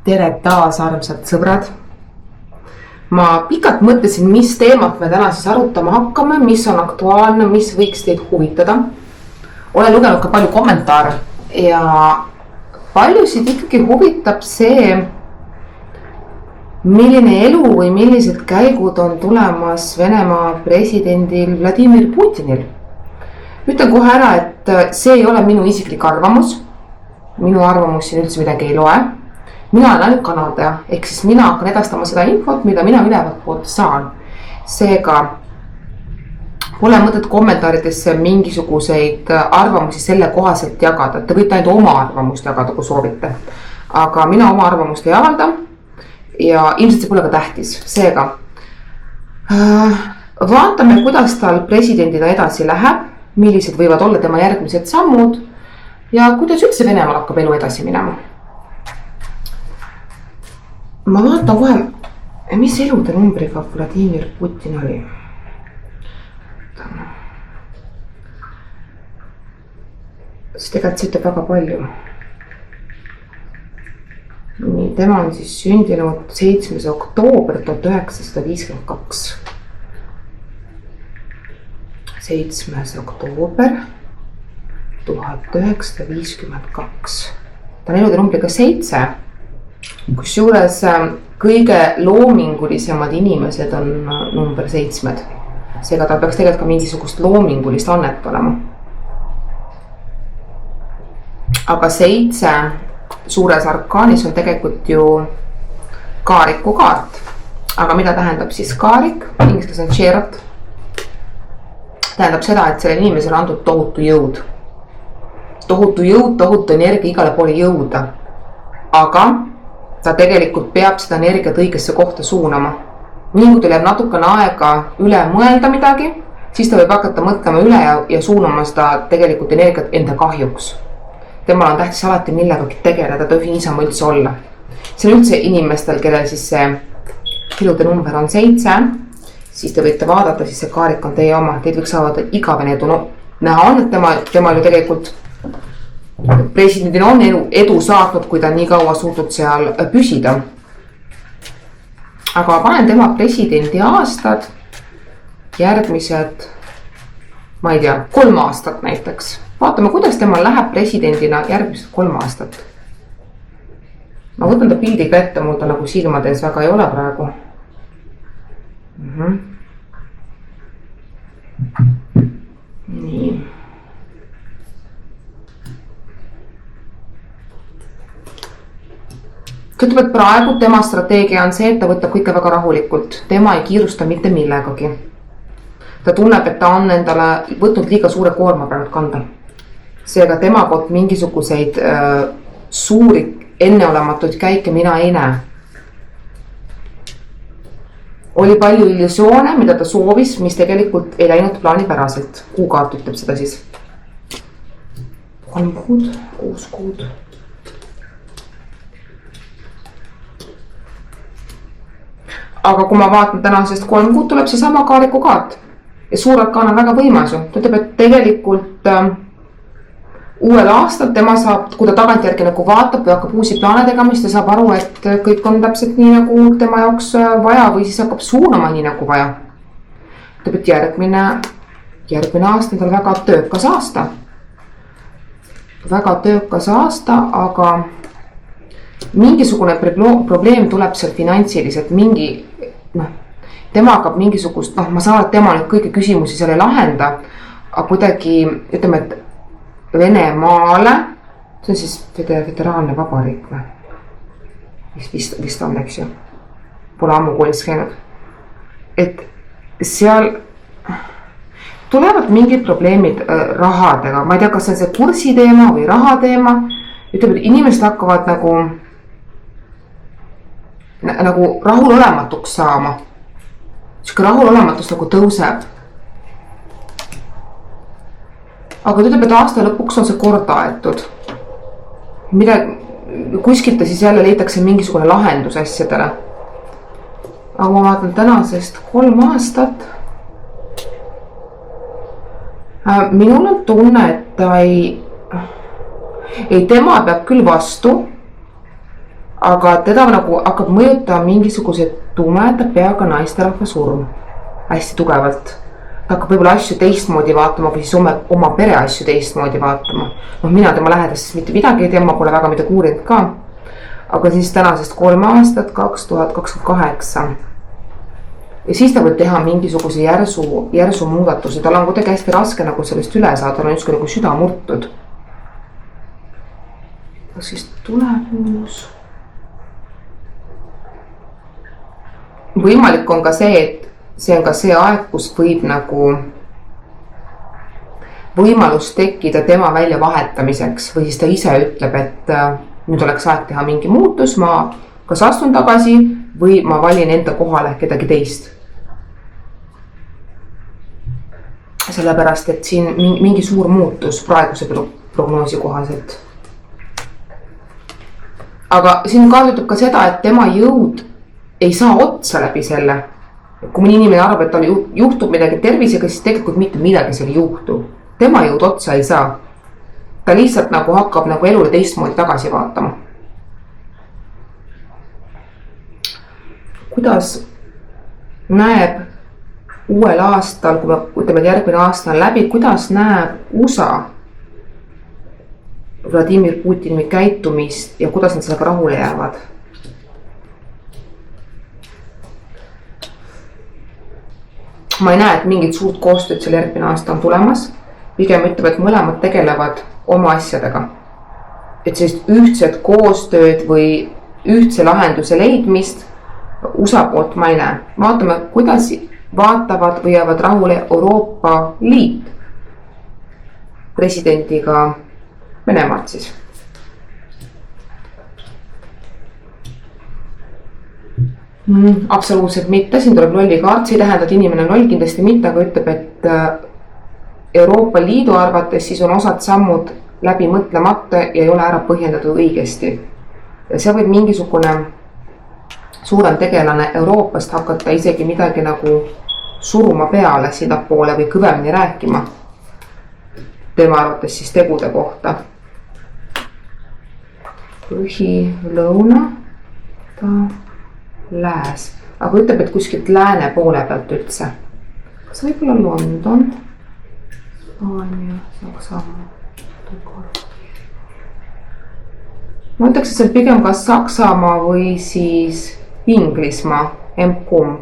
Tere taas, armsad sõbrad. Ma pikalt mõtlesin, mis teemat me täna siis arutama hakkame, mis on aktuaalne, mis võiks teid huvitada. Olen lugenud ka palju kommentaare ja paljusid ikkagi huvitab see, milline elu või millised käigud on tulemas Venemaa presidendil Vladimir Putinil. Ütlen kohe ära, et see ei ole minu isiklik arvamus. Minu arvamus siin üldse midagi ei loe. Mina olen ainult kanaldaja, ehk siis mina hakkan edastama seda infot, mida mina ülevalt poolt saan. Seega pole mõtet kommentaaridesse mingisuguseid arvamusi selle kohaselt jagada. Te võite ainult oma arvamust jagada, kui soovite. Aga mina oma arvamust ei avalda ja ilmselt see pole ka tähtis. Seega vaatame, kuidas tal presidendina edasi läheb, millised võivad olla tema järgmised sammud ja kuidas üldse Venemaal hakkab elu edasi minema. Ma vaatan kohe, mis elude numbriga Vladimir Putin oli. See tegelikult ütleb väga palju. Nii, tema on siis sündinud 7. oktoober 1952. 7. oktoober 1952. Ta on elude numbriga 7. Kusjuures kõige loomingulisemad inimesed on number 7. Seega ta peaks tegelikult ka mingisugust loomingulist annet olema. Aga 7 suures arkaanis on tegelikult ju kaariku kaart. Aga mida tähendab siis kaarik? Ingliskeeles on chariot. Tähendab seda, et selle inimesele on antud tohutu jõud. Tohutu jõud, tohutu energia igale poole jõuda. Aga ta tegelikult peab seda energiat õigesse kohta suunama. Nii kui tuleb natukene aega üle mõelda midagi, siis ta võib hakata mõtlema üle ja suunama seda tegelikult energiat enda kahjuks. Temal on tähtis alati millegagi tegeleda, ta tohi niisama üldse olla. See on üldse inimestel, kellel siis see elude number on 7, siis te võite vaadata, siis see kaarik on teie oma. Teid võiks saada igavene edu. No, näha on, et tema ju tegelikult presidendil on edu saatnud, kui ta nii kaua suutnud seal püsida. Aga panen tema presidendi aastad, järgmised, ma ei tea, 3 aastat näiteks. Vaatame, kuidas temal läheb presidendina järgmised 3 aastat. Ma võtan ta pildiga ette, mul ta nagu silmades väga ei ole praegu. Nii. Ta ütleb, et praegu tema strateegia on see, et ta võtab kõike väga rahulikult. Tema ei kiirusta mitte millegagi. Ta tunneb, et ta on endale võtnud liiga suure koorma praegu kanda. Seega tema poolt mingisuguseid suuri enneolematuid käike mina ei näe. Oli palju illusioone, mida ta soovis, mis tegelikult ei läinud plaanipäraselt. Kuukaart ütleb seda siis. 3 kuud, 6 kuud. Aga kui ma vaatan tänasest 3 kuud, tuleb see sama kaariku kaart. Ja suur arkaan on väga võimas. Ta ütleb, et tegelikult uuel aastal tema saab, kui ta tagantjärgi nagu vaatab või hakkab uusi plaane tegema, siis ta saab aru, et kõik on täpselt nii nagu tema jaoks vaja või siis hakkab suunama nii nagu vaja. Ta ütleb, et järgmine aasta on tal väga töökas aasta. Väga töökas aasta, aga mingisugune probleem tuleb seal finantsiliselt, tema hakkab mingisugust, ma saan, et tema nüüd kõiki küsimusi seal ei lahenda, aga kuidagi, ütleme, et Venemaale, see on siis föderaalne vabariik või? Vist on, eks ju. Pole ammu koolis käinud. Et seal tulevad mingid probleemid rahadega, ma ei tea, kas see on see kursi teema või raha teema. Ütleb, et inimesed hakkavad nagu rahulolematuks saama. Siuke rahulolematus nagu tõuseb. Aga ta ütleb, et aasta lõpuks on see korda aetud. Kuskilt siis jälle leitakse mingisugune lahendus asjadele. Aga ma vaatan tänasest 3 aastat. Minul on tunne, et ta ei, tema peab küll vastu, aga teda nagu hakkab mõjutama mingisuguse tumeda peaga naisterahva surm hästi tugevalt. Ta hakkab võib-olla asju teistmoodi vaatama või siis oma pere asju teistmoodi vaatama. Noh, mina tema lähedastest mitte midagi ei tea, ma pole väga midagi uurinud ka. Aga siis tänasest 3 aastat, 2028. Ja siis ta võib teha mingisuguse järsu muudatuse. Tal on kuidagi hästi raske nagu sellest üle saada, tal on justkui nagu süda murtud. Kas siis tuleb uus? Võimalik on ka see, et see on ka see aeg, kus võib nagu võimalus tekkida tema välja vahetamiseks või siis ta ise ütleb, et nüüd oleks aeg teha mingi muutus, ma kas astun tagasi või ma valin enda kohale kedagi teist. Sellepärast, et siin mingi suur muutus praeguse prognoosi kohaselt. Aga siin kaalutab ka seda, et tema jõud ei saa otsa läbi selle. Kui mõni inimene arvab, et tal juhtub midagi tervisega, siis tegelikult mitte midagi seal juhtub. Tema jõud otsa ei saa. Ta lihtsalt nagu hakkab nagu elule teistmoodi tagasi vaatama. Kuidas näeb uuel aastal, kui me ütleme, et järgmine aasta on läbi, kuidas näeb USA Vladimir Putini käitumist ja kuidas nad sellega rahule jäävad? Ma ei näe, et mingit suurt koostööd seal järgmine aasta on tulemas. Pigem ütleb, et mõlemad tegelevad oma asjadega. Et sellist ühtset koostööd või ühtse lahenduse leidmist USA poolt ma ei näe. Vaatame, kuidas vaatavad või jäävad rahule Euroopa Liit presidendiga Venemaalt siis. Absoluutselt mitte, siin tuleb lolli kaart, see ei tähenda, et inimene on loll, kindlasti mitte, aga ütleb, et Euroopa Liidu arvates siis on osad sammud läbi mõtlemata ja ei ole ära põhjendatud õigesti. Ja see võib mingisugune suurem tegelane Euroopast hakata isegi midagi nagu suruma peale sinnapoole või kõvemini rääkima tema arvates siis tegude kohta. Põhi, lõuna, lääs, aga ütleb, et kuskilt lääne poole pealt üldse. Kas võib-olla London, Hispaania, Saksamaa, ma ütleks, et see pigem kas Saksamaa või siis Inglismaa, M-kumb.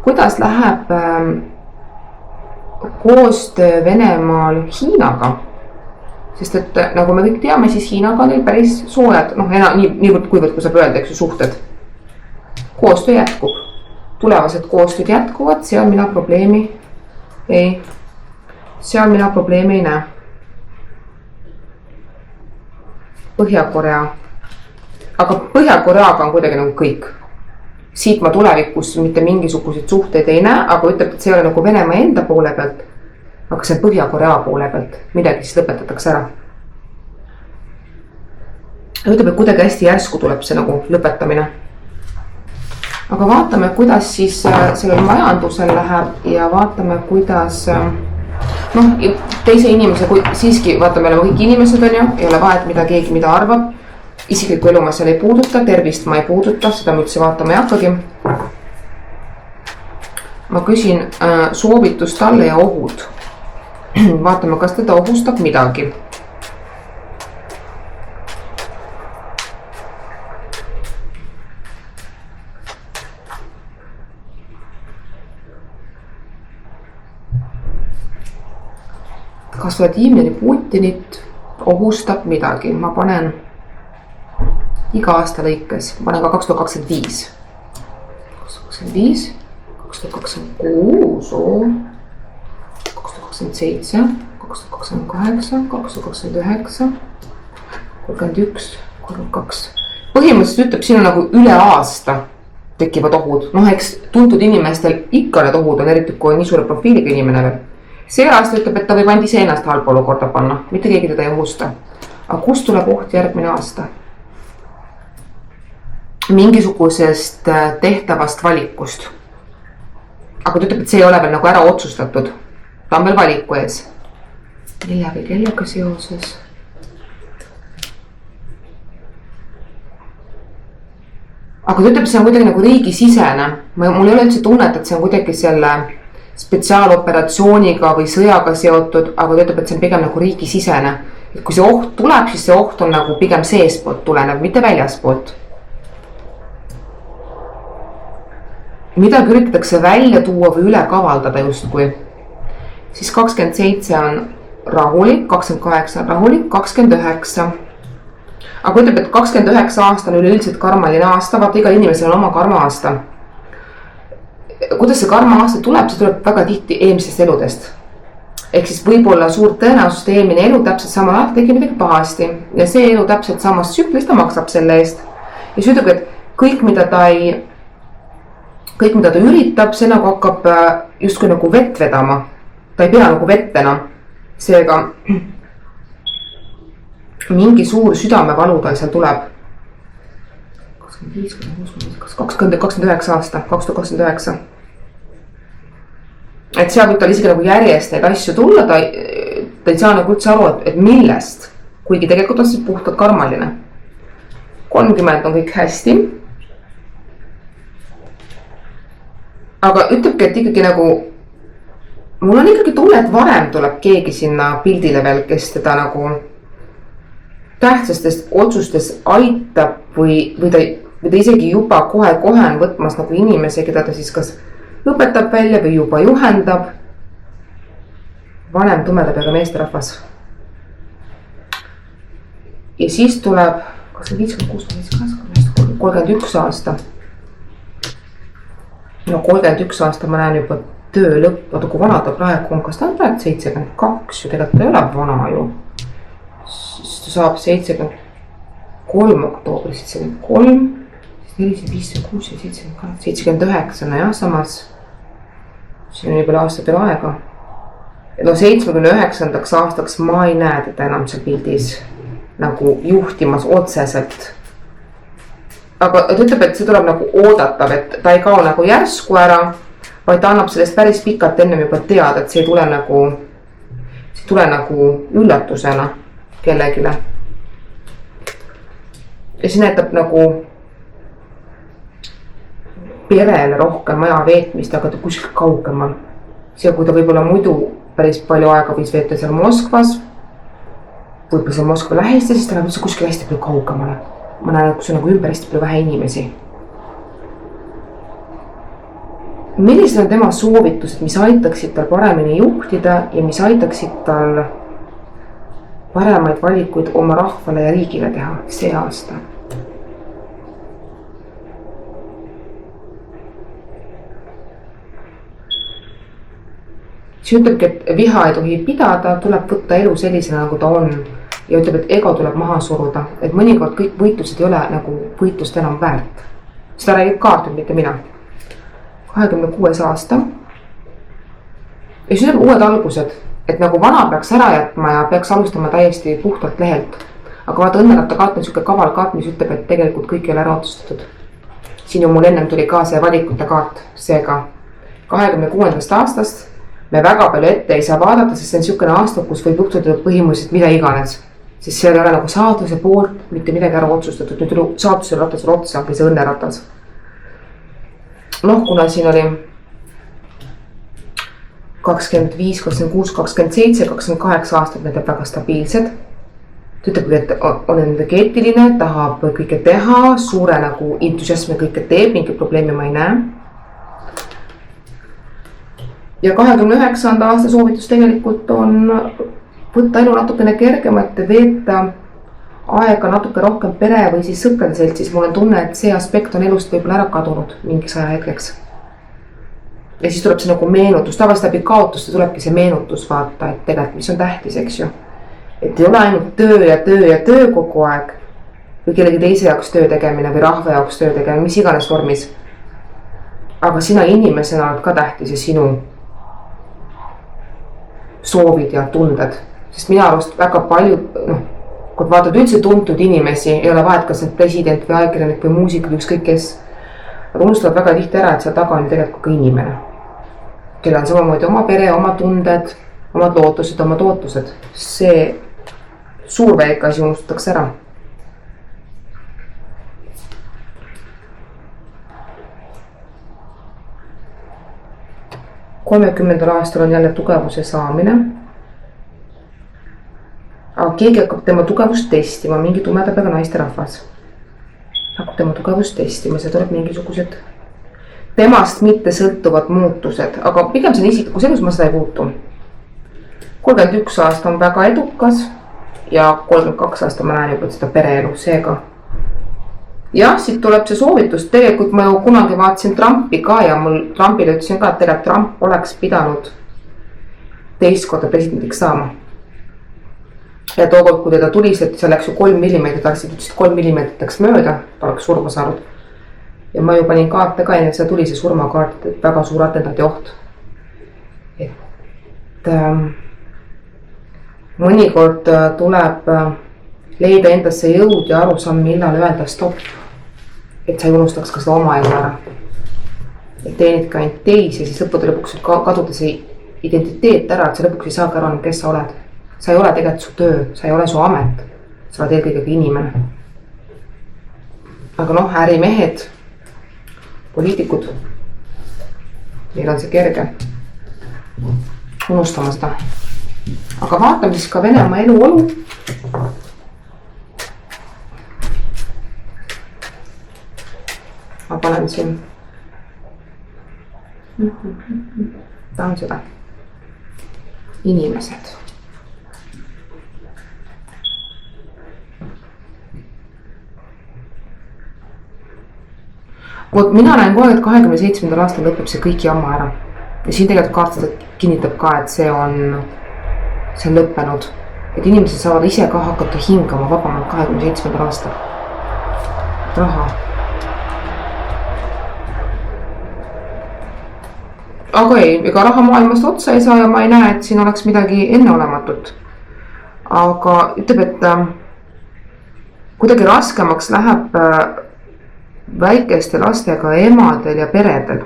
Kuidas läheb koostöö Venemaal Hiinaga? Sest et nagu me kõik teame, siis Hiinaga on päris soojad, niivõrd kuivõrd, kui saab öelda, eks ju, suhted. Koostöö jätkub. Tulevased koostööd jätkuvad, seal mina probleemi ei näe. Põhja-Korea. Aga Põhja-Koreaga on kuidagi nagu kõik. Siit ma tulevikus mitte mingisuguseid suhteid ei näe, aga ütleb, et see ei ole nagu Venemaa enda poole pealt. Aga see on Põhja-Korea poole pealt. Midagi siis lõpetatakse ära. Ütleb, et kuidagi hästi järsku tuleb see nagu lõpetamine. Aga vaatame, kuidas siis sellel majandusel läheb ja vaatame, kuidas teise inimese, kui siiski vaatame, oleme kõik inimesed on ju, ei ole vahet, mida keegi mida arvab. Isiklikku elu ma seal ei puuduta, tervist ma ei puuduta, seda ma üldse vaatama ei hakkagi. Ma küsin soovitust talle ja ohud. Vaatame, kas teda ohustab midagi. Kas Vladimir Putinit ohustab midagi? Ma panen iga aasta lõikes, panen ka 2025. 2025, 2026, 2027, 2028, 2029, 31, 32. Põhimõtteliselt ütleb, siin on nagu üle aasta tekivad ohud. Eks tuntud inimestel ikka need ohud on, eriti kui on nii suure profiiliga inimene veel. See aasta ütleb, et ta võib andi ennast halba olukorda panna, mitte keegi teda ei ohusta. Aga kust tuleb oht järgmine aasta? Mingisugusest tehtavast valikust. Aga ta ütleb, et see ei ole veel nagu ära otsustatud. Ta on veel valiku ees. Kellega seoses. aga ta ütleb, et see on kuidagi nagu riigisisene. Mul ei ole üldse tunnet, et see on kuidagi selle spetsiaaloperatsiooniga või sõjaga seotud, aga ta ütleb, et see on pigem nagu riigisisene. Et kui see oht tuleb, siis see oht on nagu pigem seespoolt tulenev, mitte väljaspoolt. Midagi üritatakse välja tuua või üle kavaldada justkui. Siis 27 on rahulik, 28 on rahulik, 29. Aga ütleb, et 29 aasta on üleüldiselt karmaline aasta, vaata igal inimesel on oma karma aasta. Kuidas see karma aasta tuleb, see tuleb väga tihti eelmisest eludest. Ehk siis võib-olla suur tõenäosust eelmine elu täpselt samal ajal tegi midagi pahasti ja see elu täpselt samas tsüklis ta maksab selle eest. Ja see ütleb, et kõik, mida ta üritab, see nagu hakkab justkui nagu vett vedama. Ta ei pea nagu vett enam. Seega mingi suur südamevalu tal seal tuleb. 29 aasta, 2029. Et seal võib tal isegi nagu järjest neid asju tulla, ta ei saa nagu üldse aru, et millest, kuigi tegelikult on siis puhtalt karmaline. 30 on kõik hästi. Aga ütlebki, et ikkagi nagu, mul on ikkagi tunne, et varem tuleb keegi sinna pildile veel, kes teda nagu tähtsastest otsustest aitab või ta isegi juba kohe on võtmas nagu inimese, keda ta siis kas õpetab välja või juba juhendab. Vanem tumeda peaga meesterahvas. Ja siis tuleb 31 aasta. No 31 aasta ma näen juba töö lõpp, vaata kui vana ta praegu on, kas ta on praegu 72 ju, tegelikult ta ei ole vana ju. Siis ta saab 73 oktoobris, 73, 46 ja 78, 79, no jah, samas siin on nii palju aasta peale aega. No 79. aastaks ma ei näe teda enam seal pildis nagu juhtimas otseselt. Aga ta ütleb, et see tuleb nagu oodatav, et ta ei kao nagu järsku ära, vaid ta annab sellest päris pikalt ennem juba teada, et see ei tule nagu üllatusena kellegile. Ja see näitab nagu perele rohkem aja veetmist, aga ta kuskil kaugemal. See, kui ta võib-olla muidu päris palju aega võis veeta seal Moskvas, võib-olla seal Moskva lähiste, siis ta läheb üldse kuskil hästi palju kaugemale. Ma näen, kus on nagu ümber hästi palju vähe inimesi. Millised on tema soovitused, mis aitaksid tal paremini juhtida ja mis aitaksid tal paremaid valikuid oma rahvale ja riigile teha see aasta? See ütlebki, et viha ei tohi pidada, tuleb võtta elu sellisena, nagu ta on. Ja ütleb, et ego tuleb maha suruda, et mõnikord kõik võitlused ei ole nagu võitlust enam väärt. Seda räägib kaartud, mitte mina. 26 aasta. Ja see ütleb uued algused, et nagu vana peaks ära jätma ja peaks alustama täiesti puhtalt lehelt. Aga vaata, õnneratta kaart on siuke kaval kaart, mis ütleb, et tegelikult kõik ei ole ära otsustatud. Siin ju mul ennem tuli ka see valikute kaart, seega 26. aastast me väga palju ette ei saa vaadata, sest see on siukene aasta, kus võib juhtuda põhimõtteliselt mida iganes. Sest see ei ole nagu saatuse poolt mitte midagi ära otsustatud, nüüd saatuse ratas on otsa või see õnneratas. Noh, kuna siin oli 25, 26, 27, 28 aastat, need on väga stabiilsed. Ta ütleb, et on energeetiline, tahab kõike teha, suure nagu entusiasmi kõike teeb, mingi probleemi ma ei näe. Ja 29. aasta soovitus tegelikult on võtta elu natukene kergemalt ja veeta aega natuke rohkem pere või siis sõprade seltsis. Mul on tunne, et see aspekt on elust võib-olla ära kadunud mingiks ajahetkeks. Ja siis tuleb see nagu meenutus, tavaliselt läbi kaotuste tulebki see meenutus vaata, et tegelikult mis on tähtis, eks ju. Et ei ole ainult töö ja töö kogu aeg või kellegi teise jaoks töö tegemine või rahva jaoks töö tegemine, mis iganes vormis. Aga sina inimesena oled ka tähtis ja sinu soovid ja tunded, sest mina arvast väga palju, kui vaatad üldse tuntud inimesi, ei ole vahet, kas need president või ajakirjanik või muusik või ükskõik kes, aga unustavad väga tihti ära, et seal taga on tegelikult ka inimene, kellel on samamoodi oma pere, oma tunded, omad lootused, oma tootused. See suur väike asi unustatakse ära. 30. aastal on jälle tugevuse saamine. Aga keegi hakkab tema tugevust testima, mingi tumeda peaga naisterahvas. Hakkab tema tugevust testima, see tuleb mingisugused temast mitte sõltuvad muutused, aga pigem see on isiklikus elus, ma seda ei puutu. 31 aasta on väga edukas ja 32 aasta ma näen juba seda pereelu, seega. Jah, siit tuleb see soovitus, tegelikult ma ju kunagi vaatasin Trumpi ka ja mul Trumpile ütlesin ka, et tegelikult Trump oleks pidanud teist korda presidendiks saama. Ja tookord, kui teda tuliseti, see läks ju 3 millimeetrit, ütlesid 3 millimeetrit läks mööda, ta oleks surma saanud. Ja ma ju panin kaarte ka enne, see tuli see surmakaart, et väga suur atentaadi oht. Et mõnikord tuleb leida endasse jõud ja arusaam, millal öelda stopp. Et sa ei unustaks ka seda oma elu ära. Et teenid ka ainult teisi ja siis lõppude lõpuks kaduda see identiteet ära, et sa lõpuks ei saagi aru, kes sa oled. Sa ei ole tegelikult su töö, sa ei ole su amet, sa oled eelkõige inimene. Aga noh, ärimehed, poliitikud, neil on see kerge unustama seda. Aga vaatame siis ka Venemaa eluolu. Ma panen siin. Ta on seda. Inimesed. Mina näen kohe, et 27. aastal lõpeb see kõik jamma ära. Ja siin tegelikult kaartselt kinnitab ka, et see on lõppenud. Et inimesed saavad ise ka hakata hingama vabamalt 27. aastal. Raha. Aga ei, ega raha maailmast otsa ei saa ja ma ei näe, et siin oleks midagi enneolematut. Aga ütleb, et kuidagi raskemaks läheb väikeste lastega emadel ja peredel.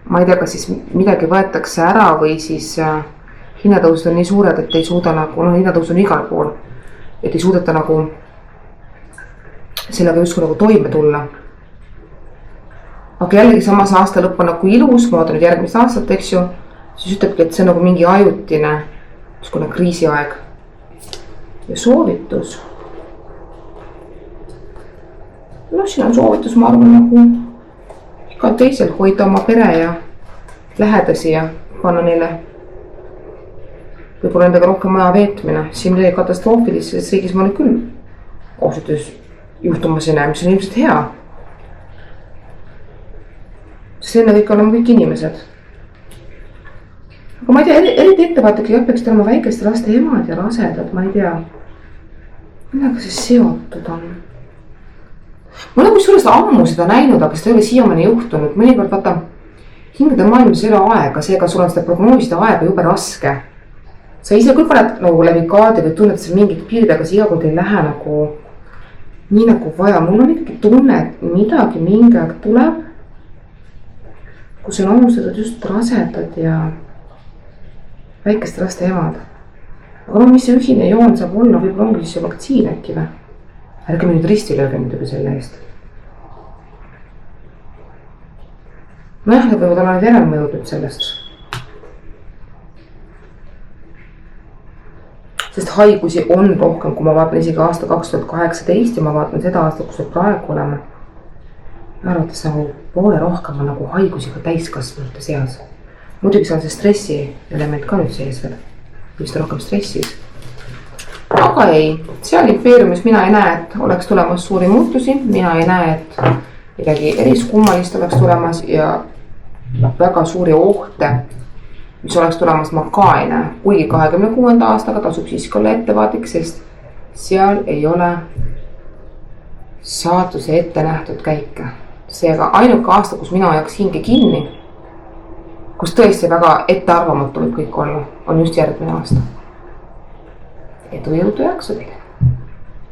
Ma ei tea, kas siis midagi võetakse ära või siis hinnatõusud on nii suured, et ei suuda nagu, hinnatõus on igal pool, et ei suudeta nagu sellega justkui nagu toime tulla. Aga jällegi samas aasta lõpp on nagu ilus, ma vaatan nüüd järgmist aastat, eks ju, siis ütlebki, et see on nagu mingi ajutine kriisiaeg ja soovitus. No siin on soovitus, ma arvan, nagu iga teisel hoida oma pere ja lähedasi ja panna neile võib-olla nendega rohkem aja veetmine. Siin midagi katastroofilises riigis ma nüüd küll ausõttes juhtumas ei näe, mis on ilmselt hea. Sest enne kõik olema kõik inimesed. Aga ma ei tea, eriti ettevaatlik jah, peaks olema väikeste laste emad ja rasedad, ma ei tea. Millega see seotud on? Ma olen kusjuures ammu seda näinud, aga seda ei ole siiamaani juhtunud. Mõnikord vaata, hingade maailmas ei ole aega, seega sul on seda prognoosida aega jube raske. Sa ise küll paned nagu läbi kaardi või tunned seal mingid piirid, aga see iga kord ei lähe nagu nii nagu vaja. Mul on ikkagi tunne, et midagi mingi aeg tuleb, kus on ohustatud just rasedad ja väikeste laste emad. Aga mis see ühine joon saab olla, võib-olla ongi siis see vaktsiin äkki või? Ärge me nüüd risti lööge muidugi selle eest. Nojah, need võivad olla need järelmõjud nüüd sellest. Sest haigusi on rohkem, kui ma vaatan isegi aasta 2018 ja ma vaatan seda aasta, kus me praegu oleme. Arvates nagu poole rohkem on nagu haigusi ka täiskasvanute seas. Muidugi see on see stressi element ka nüüd sees veel. Vist rohkem stressis. Aga ei, seal impeeriumis mina ei näe, et oleks tulemas suuri muutusi. Mina ei näe, et midagi eriskummalist oleks tulemas ja väga suuri ohte, mis oleks tulemas ma ka ei näe. Kuigi 26. aastaga tasub siiski olla ettevaatlik, sest seal ei ole saatuse ette nähtud käike. Seega ainuke aasta, kus mina jääks hinge kinni, kus tõesti väga ettearvamatu võib kõik olla, on just järgmine aasta. Edu, jõudu, jaksu teile!